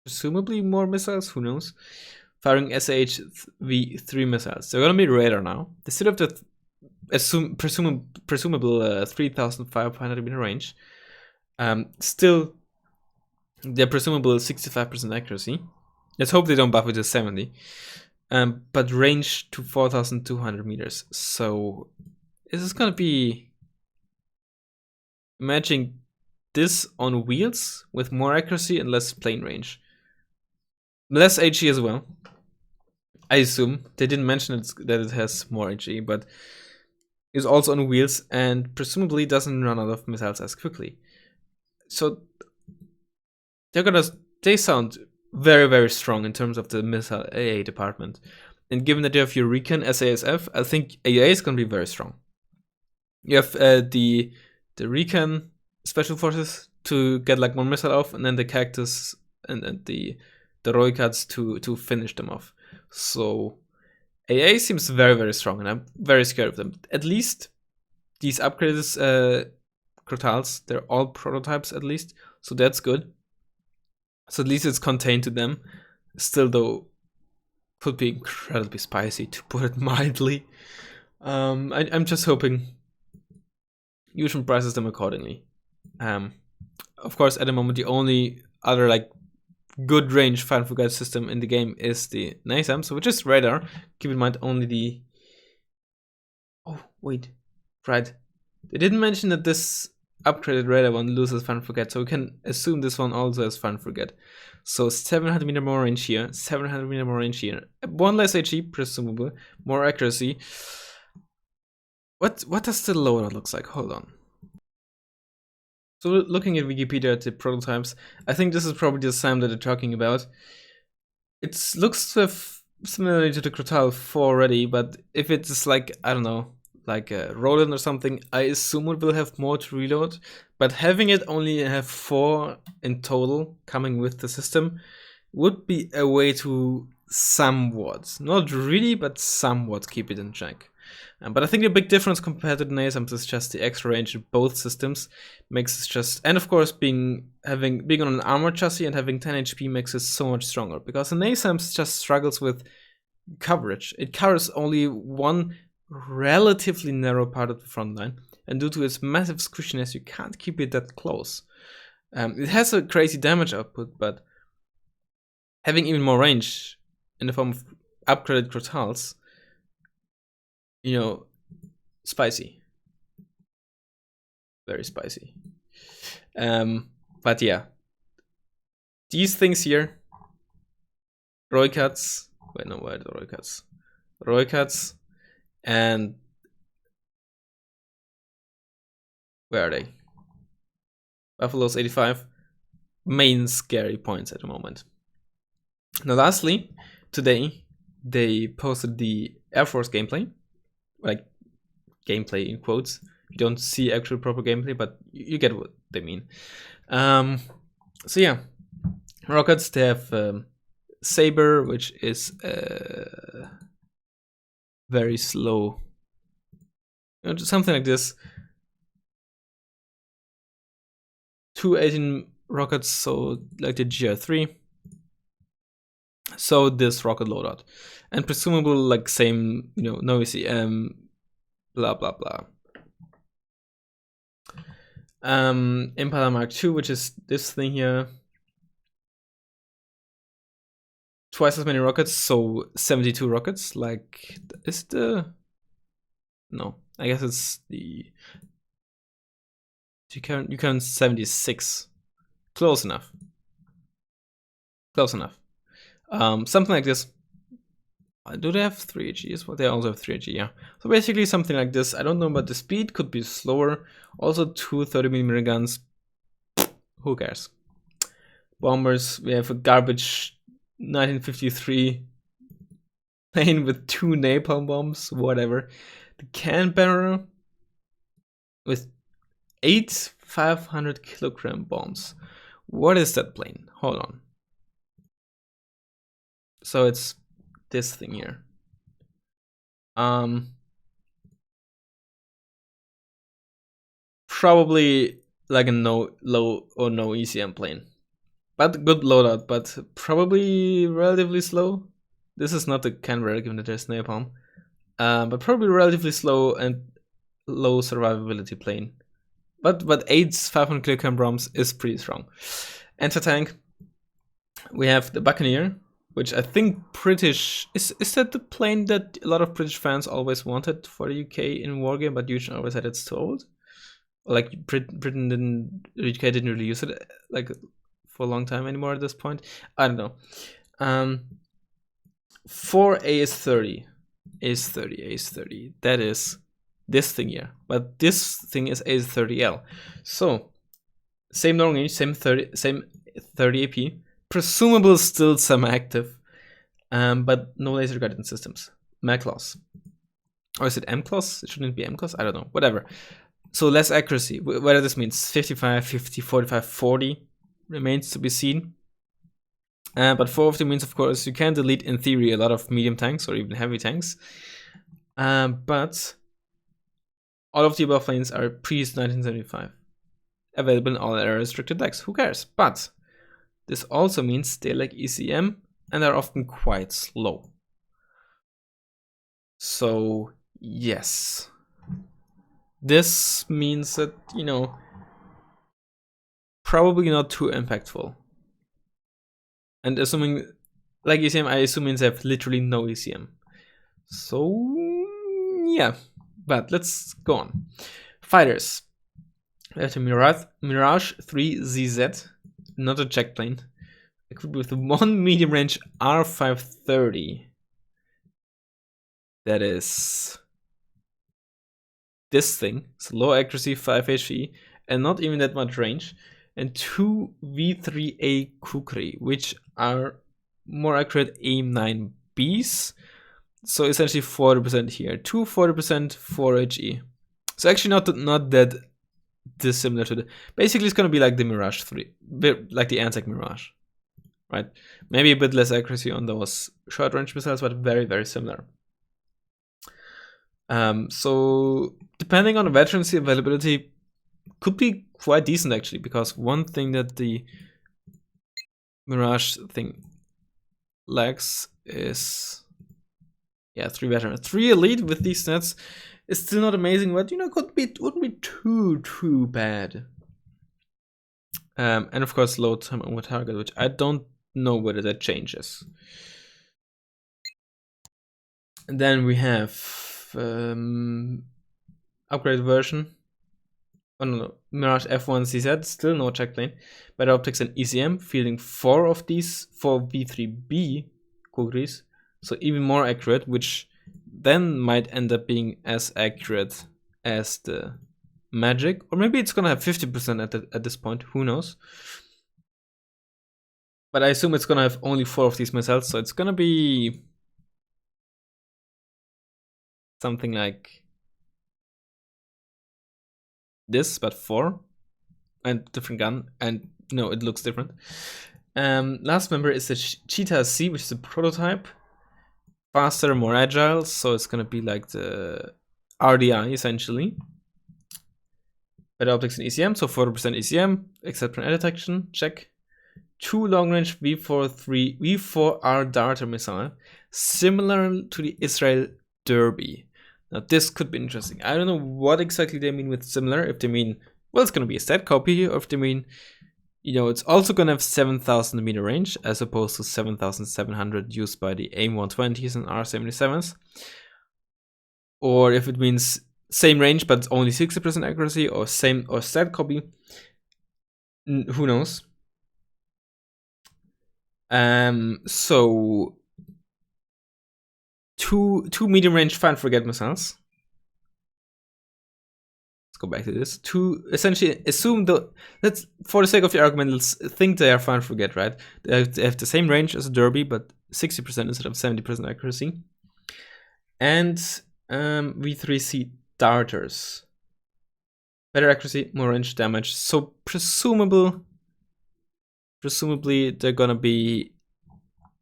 Speaker 1: presumably more missiles, who knows? Firing SHV3 missiles. They're gonna be radar now. They still have the presumable 3,500 meter range. Still, they're presumable 65% accuracy. Let's hope they don't buff it to 70. But range to 4,200 meters. So, is this gonna be matching this on wheels with more accuracy and less plane range? Less HE as well. I assume. They didn't mention that it has more HE, but is also on wheels and presumably doesn't run out of missiles as quickly. So they sound very, very strong in terms of the missile AA department. And given that you have your Recon SASF, I think AA is going to be very strong. You have the Recon special forces to get like more missile off, and then the Cactus and the Roycats to finish them off. So AA seems very, very strong, and I'm very scared of them. At least these upgrades, Crotals, they're all prototypes at least, so that's good. So at least it's contained to them. Still, though, could be incredibly spicy, to put it mildly. I'm just hoping Eugen prices them accordingly. Of course, at the moment, the only other like good range Final Forget system in the game is the NASAMS, which is radar. Keep in mind only the... Oh, wait. Right. They didn't mention that this upgraded radar one loses Final Forget, so we can assume this one also has Final Forget. So 700 meter more range here, 700 meter more range here. One less HE, presumably. More accuracy. What does the loadout looks like? Hold on. So looking at Wikipedia at the prototypes, I think this is probably the SAM that they're talking about. It looks to have similarly to the Crotal 4 already, but if it's like, I don't know, like a Roland or something, I assume it will have more to reload. But having it only have 4 in total coming with the system would be a way to somewhat, not really, but somewhat keep it in check. But I think the big difference compared to the NASAMS is just the extra range of both systems makes it just, and of course being on an armored chassis and having 10 HP makes it so much stronger, because the NASAMS just struggles with coverage. It covers only one relatively narrow part of the front line, and due to its massive squishiness, you can't keep it that close. It has a crazy damage output, but having even more range in the form of upgraded Crotals, you know, spicy. Very spicy. But yeah. These things here. Roycats. Wait, no, where are the Roycats? Roycats. And where are they? Buffalo's 85. Main scary points at the moment. Now lastly, today they posted the Air Force gameplay. Like gameplay in quotes. You don't see actual proper gameplay, but you get what they mean. So yeah, rockets, they have Saber, which is very slow, something like this. 218 rockets, so like the GR3. So this rocket loadout, and presumably like same, noisy blah blah blah. Impala Mark II, which is this thing here. Twice as many rockets, so 72 rockets. Like, is the... No, I guess it's the... You count 76. Close enough. Close enough. Something like this. Do they have 3 HEs? Well, they also have 3 HE, yeah. So basically something like this. I don't know about the speed, could be slower. Also 2 30mm guns. Who cares? Bombers, we have a garbage 1953 plane with 2 napalm bombs, whatever. The Canberra with 8 500 kilogram bombs. What is that plane? Hold on. So it's this thing here. Probably like a low or no ECM plane, but good loadout, but probably relatively slow. This is not the Canberra, given that there's napalm, but probably relatively slow and low survivability plane. But 8's 500 kilogram bombs is pretty strong. Anti-tank, we have the Buccaneer, which I think British is that the plane that a lot of British fans always wanted for the UK in Wargame, but usually always said it's too old. Like Britain didn't, UK didn't really use it like for a long time anymore at this point. I don't know. For AS30, AS30. That is this thing here, but this thing is AS30L. So same long range, same 30 AP, presumable still some active, but no laser guidance systems. MACLOS. Or is it MCLOS? It shouldn't be MCLOS? I don't know. Whatever. So less accuracy. Whether this means 55, 50, 45, 40 remains to be seen. But 450 means, of course, you can delete, in theory, a lot of medium tanks or even heavy tanks. But all of the above planes are pre-1975. Available in all area-restricted decks. Who cares? But this also means they lack ECM and are often quite slow. So, yes. This means that, you know, probably not too impactful. And assuming, like ECM, I assume means they have literally no ECM. So, yeah. But let's go on. Fighters. We have the Mirage 3 ZZ, not a jet plane, equipped with one medium range R530. That is this thing. It's low accuracy, 5 HP, and not even that much range. And 2 V3A Kukri, which are more accurate AIM-9Bs. So essentially 40% here. 2 40%, 4 HE. So actually not that dissimilar to the... Basically it's going to be like the Mirage 3. Like the Antec Mirage. Right? Maybe a bit less accuracy on those short range missiles, but very, very similar. So depending on the veterancy availability, could be quite decent actually, because one thing that the Mirage thing lacks is 3 veteran. 3 elite with these stats is still not amazing, but you know, wouldn't be too bad. And of course load time over target, which I don't know whether that changes. And then we have upgraded version. Oh no, Mirage F1 CZ, still no check plane. Better optics and ECM, fielding 4 of these 4 V3B Kukris. So even more accurate, which then might end up being as accurate as the Magic. Or maybe it's gonna have 50% at this point, who knows. But I assume it's gonna have only 4 of these missiles, so it's gonna be something like this, but 4 and different gun, and no, it looks different. Last member is the Cheetah C, which is a prototype, faster, more agile, so it's gonna be like the RDI essentially. Better optics and ECM, so 40% ECM, except for air detection, check. 2 long range V4R darter missile, similar to the Israel Derby. Now this could be interesting. I don't know what exactly they mean with similar, if they mean, well, it's gonna be a stat copy, or if they mean, you know, it's also gonna have 7,000 meter range, as opposed to 7,700 used by the AIM-120s and R-77s. Or if it means same range, but only 60% accuracy, or same, or stat copy. Who knows? So two medium range find forget missiles. Let's go back to this. To essentially assume let's, for the sake of the argument, let's think they are find forget, right? They have the same range as a Derby, but 60% instead of 70% accuracy. And V3C darters. Better accuracy, more range, damage. So presumably they're gonna be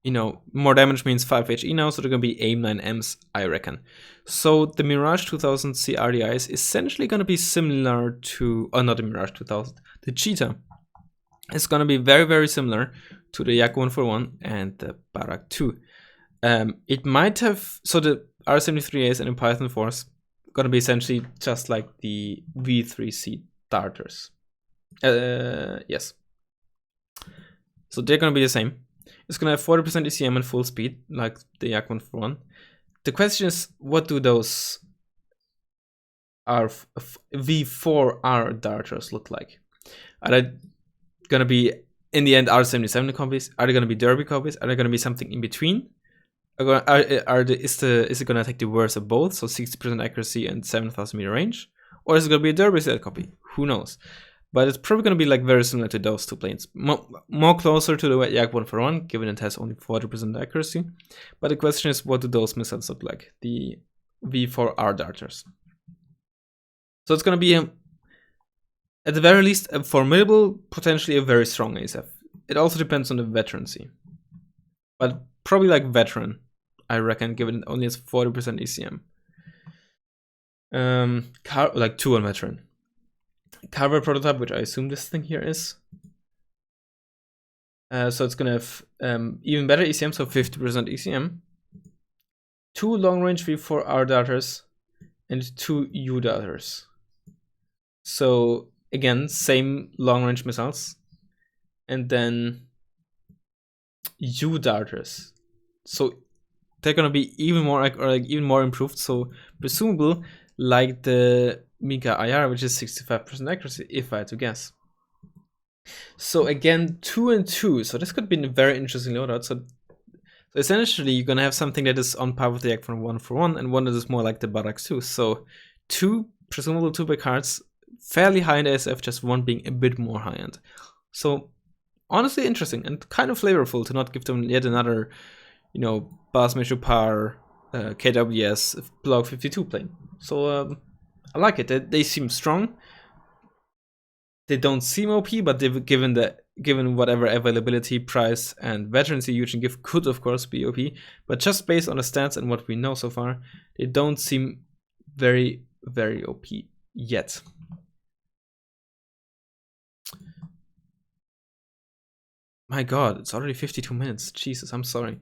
Speaker 1: you know, more damage means 5 HE now, so they're gonna be AIM-9Ms, I reckon. So the Mirage 2000 CRDI is essentially gonna be similar to, oh, not the Mirage 2000, the Cheetah. It's gonna be very, very similar to the Yak 141 and the Barak 2. It might have, so the R73As and the Python 4s gonna be essentially just like the V3C darters. Yes. So they're gonna be the same. It's gonna have 40% ECM and full speed, like the Yak 141. The question is, what do those V4R darters look like? Are they gonna be in the end R77 copies? Are they gonna be derby copies? Are they gonna be something in between? Is it gonna take the worst of both, so 60% accuracy and 7,000 meter range, or is it gonna be a derby set copy? Who knows? But it's probably gonna be like very similar to those two planes, more closer to the Yak 141, given it has only 40% accuracy. But the question is, what do those missiles look like? The V4R darters. So it's gonna be at the very least a formidable, potentially a very strong ASF. It also depends on the veterancy, but probably like veteran, I reckon, given it only has 40% ECM. Like 2 on veteran. Carver prototype, which I assume this thing here is. So it's gonna have even better ECM, so 50% ECM. 2 long range V4R darters and 2 U darters. So again, same long range missiles, and then U darters. So they're gonna be even more even more improved. So presumable, like the Mika IR, which is 65% accuracy, if I had to guess. So again, 2 and 2. So this could be a very interesting loadout. So essentially, you're gonna have something that is on par with the Yak 141, and one that is more like the Barak 2. So 2 presumable 2-by cards, fairly high in the SF, just one being a bit more high end. So honestly interesting and kind of flavorful to not give them yet another, you know, Basme Par KWS Block 52 plane. So I like it. They seem strong. They don't seem OP, but they've given whatever availability, price, and veterancy you can give could of course be OP. But just based on the stats and what we know so far, they don't seem very, very OP yet. My god, it's already 52 minutes. Jesus, I'm sorry.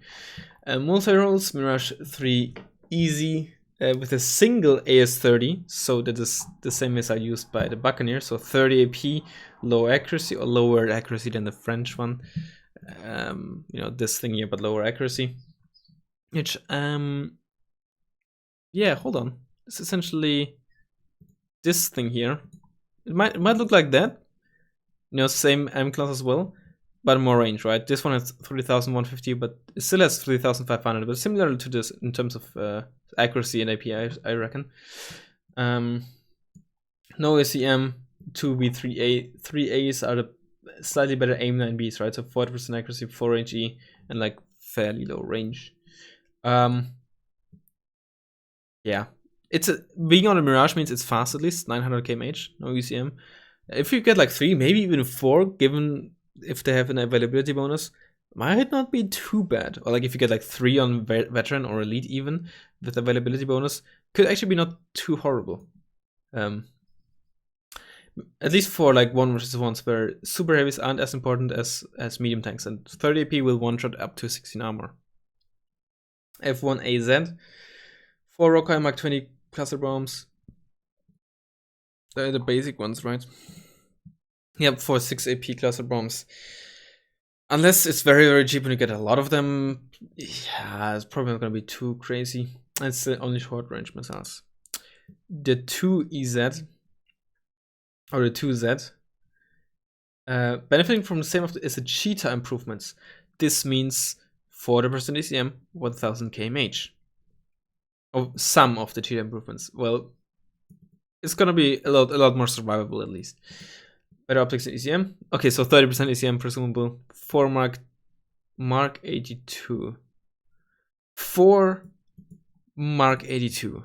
Speaker 1: Multi-rolls, Mirage 3 easy with a single AS30. So that is the same as I used by the Buccaneer. So 30 AP, low accuracy, or lower accuracy than the French one. You know, this thing here, but lower accuracy. Which, yeah, hold on. It's essentially this thing here. It might look like that. You know, same M class as well, but more range, right? This one has 3,150, but it still has 3,500, but similar to this in terms of accuracy and API, I reckon. No ACM, 2B3A, 3As are the slightly better AIM-9Bs, right? So 40% accuracy, 4 range E, and like fairly low range. Yeah, being on a Mirage means it's fast at least, 900 kmh, no UCM. If you get like 3, maybe even 4, given if they have an availability bonus, might not be too bad. Or like if you get like 3 on veteran or elite even with availability bonus, could actually be not too horrible. At least for like 1 versus 1s where super heavies aren't as important as medium tanks, and 30 AP will one-shot up to 16 armor. F1 AZ, 4 Rokai Mark 20 cluster bombs. They're the basic ones, right? Yep, for 6 AP cluster bombs. Unless it's very, very cheap and you get a lot of them, yeah, it's probably not going to be too crazy. It's the only short range missiles. The 2EZ, or the 2Z, benefiting from the same as the Cheetah improvements. This means 40% ECM, 1000 kmh. Of some of the Cheetah improvements. Well, it's gonna be a lot more survivable at least. Better optics in ECM. Okay, so 30% ECM presumable. 4 Mark 82. 4 Mark 82.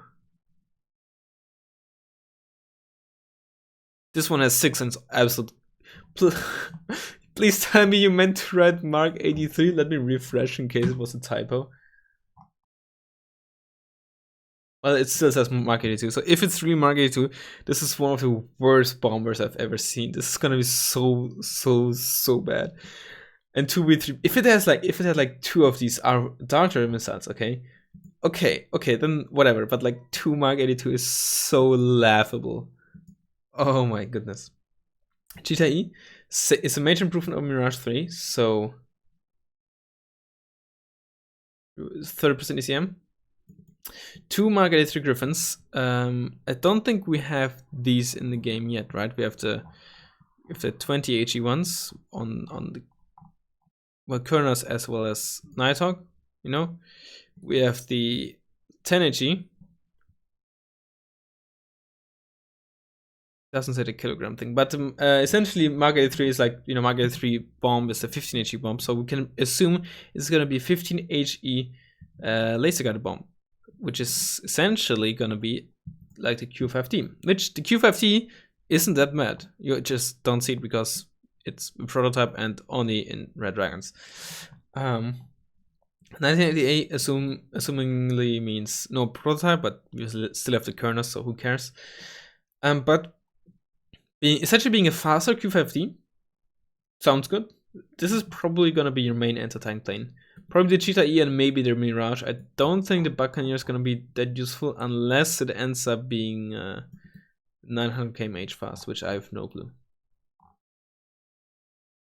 Speaker 1: This one has 6 and absolute. Please tell me you meant to write Mark 83. Let me refresh in case it was a typo. Well, it still says Mark 82. So if it's really Mark 82, this is one of the worst bombers I've ever seen. This is gonna be so bad. And 2v3. If it has like 2 of these darter missiles, okay, then whatever. But like 2 Mark 82 is so laughable. Oh my goodness. Cheetah E is a major improvement over Mirage 3, so 30% ECM. 2 Mark 83 Griffins. I don't think we have these in the game yet, right? We have the 20 HE ones on the Kerners as well as Nighthawk, you know. We have the 10 HE. Doesn't say the kilogram thing, but essentially Mark 83 is like, you know, Mark 83 bomb is a 15 HE bomb, so we can assume it's gonna be 15 HE laser guided bomb, which is essentially gonna be like the Q5T, which the Q5T isn't that bad. You just don't see it because it's a prototype and only in Red Dragons. 1988 assumingly means no prototype, but we still have the kernels, so who cares? But essentially being a faster Q5T sounds good. This is probably gonna be your main anti-tank plane. Probably the Cheetah E and maybe the Mirage. I don't think the Buccaneer is gonna be that useful unless it ends up being 900 kmh fast, which I have no clue.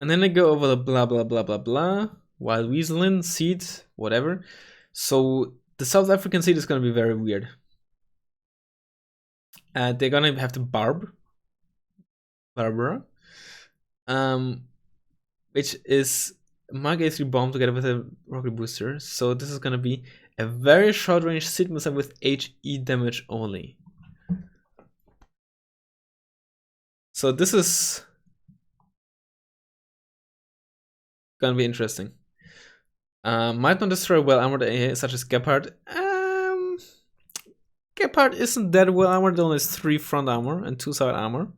Speaker 1: And then I go over the blah blah blah blah blah. Wild Weaselin, Seed, whatever. So the South African seed is gonna be very weird. They're gonna have the Barbara, which is Mark 83 bomb together with a rocket booster. So this is gonna be a very short range seed missile with HE damage only. So this is gonna be interesting. Might not destroy well armored AA such as Gepard. Gepard isn't that well armored, it only has 3 front armor and 2 side armor.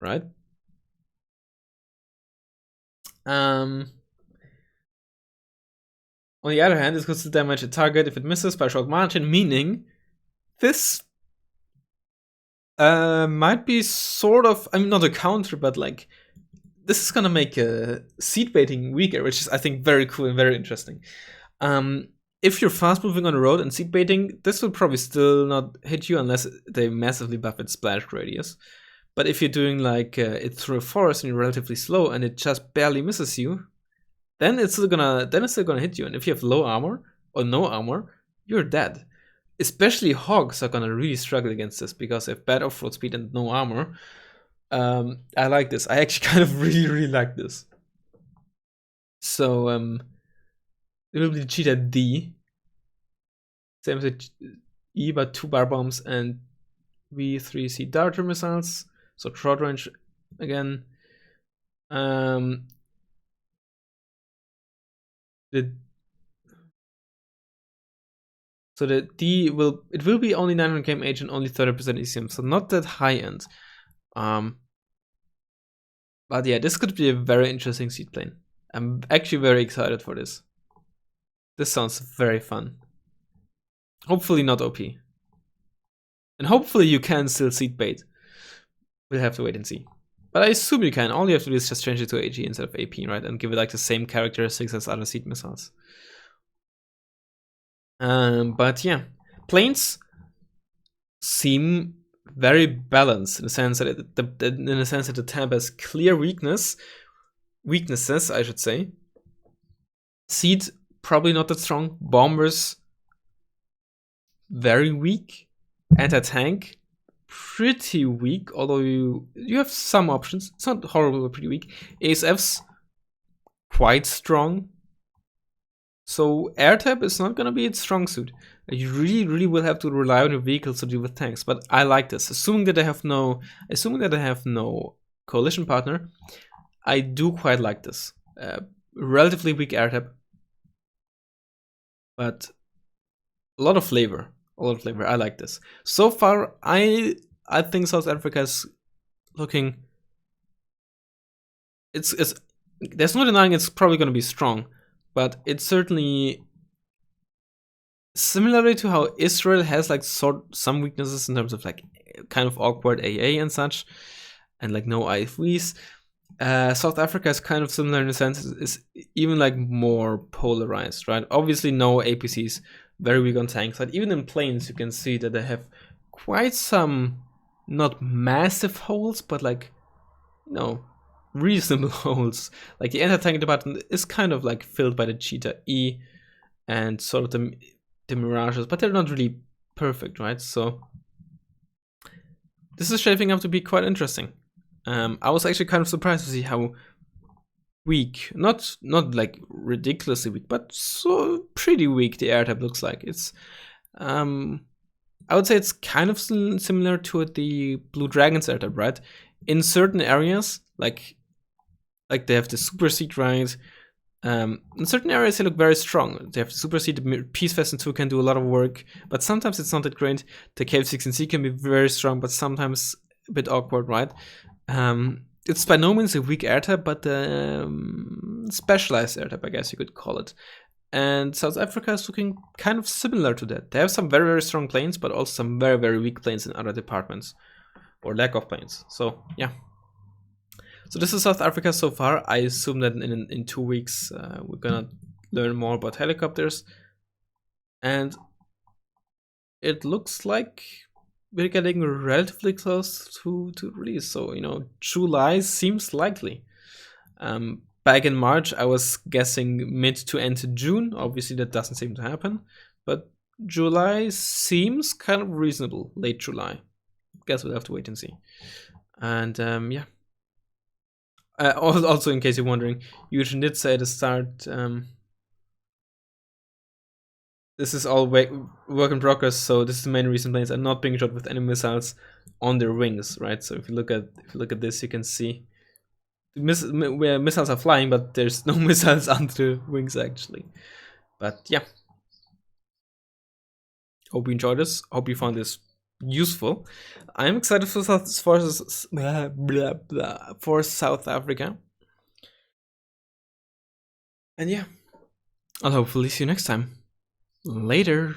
Speaker 1: Right? On the other hand, this could still damage a target if it misses by a short margin, meaning this might be sort of, I mean, not a counter, but like, this is gonna make seed baiting weaker, which is, I think, very cool and very interesting. If you're fast moving on the road and seed baiting, this will probably still not hit you unless they massively buff its splash radius. But if you're doing like it through a forest and you're relatively slow and it just barely misses you, then it's still gonna hit you. And if you have low armor or no armor, you're dead. Especially hogs are gonna really struggle against this because they have bad off-road speed and no armor. I like this. I actually kind of really like this. So it will be the Cheetah D. Same as the E, but 2 bar bombs and V3C darter missiles. So short range again. So the D will be only 900 kmh and only 30% ECM, so not that high end. But yeah, this could be a very interesting seed plane. I'm actually very excited for this. This sounds very fun. Hopefully not OP. And hopefully you can still seed bait. We'll have to wait and see. But I assume you can. All you have to do is just change it to AG instead of AP, right? And give it like the same characteristics as other seed missiles. But yeah, planes seem very balanced in the sense that the tab has clear weaknesses, I should say. Seed probably not that strong. Bombers very weak. Anti-tank pretty weak, although you have some options. It's not horrible, but pretty weak. ASF's quite strong. So air tab is not gonna be its strong suit. You really will have to rely on your vehicles to deal with tanks. But I like this. Assuming that I have no coalition partner, I do quite like this. Relatively weak air tab, but a lot of flavor. I like this. So far, I think South Africa is looking it's there's no denying it's probably going to be strong, but it's certainly similarly to how Israel has like some weaknesses in terms of like kind of awkward AA and such, and like no IFVs. South Africa is kind of similar in a sense, is even like more polarized, right? Obviously, no APCs, very weak on tanks. But even in planes, you can see that they have quite some, not massive holes, but like, reasonable holes. Like the anti-tank department is kind of like filled by the Cheetah E and sort of the Mirages, but they're not really perfect, right? So this is shaping up to be quite interesting. I was actually kind of surprised to see how weak, not like ridiculously weak, but so pretty weak the air type looks like. It's, I would say it's kind of similar to the Blue Dragons air type, right? In certain areas, like they have the supersede, right? In certain areas they look very strong. They have the supersede, the Peace Vest and 2 can do a lot of work, but sometimes it's not that great. The KF-16C can be very strong, but sometimes a bit awkward, right? It's by no means a weak air type, but specialized air type, I guess you could call it. And South Africa is looking kind of similar to that. They have some very, very strong planes, but also some very, very weak planes in other departments, or lack of planes. So, yeah. So this is South Africa so far. I assume that in 2 weeks we're gonna learn more about helicopters. And it looks like we're getting relatively close to release. So, July seems likely. Back in March, I was guessing mid to end June. Obviously, that doesn't seem to happen. But July seems kind of reasonable. Late July. Guess we'll have to wait and see. And yeah. Also, in case you're wondering, Eugene did say at the start, this is all work in progress. So this is the main reason planes are not being shot with any missiles on their wings, right? So if you look at this, you can see where missiles are flying, but there's no missiles on the wings actually. But yeah, hope you enjoyed this. Hope you found this useful. I'm excited for for South Africa, and yeah, I'll hopefully see you next time. Later.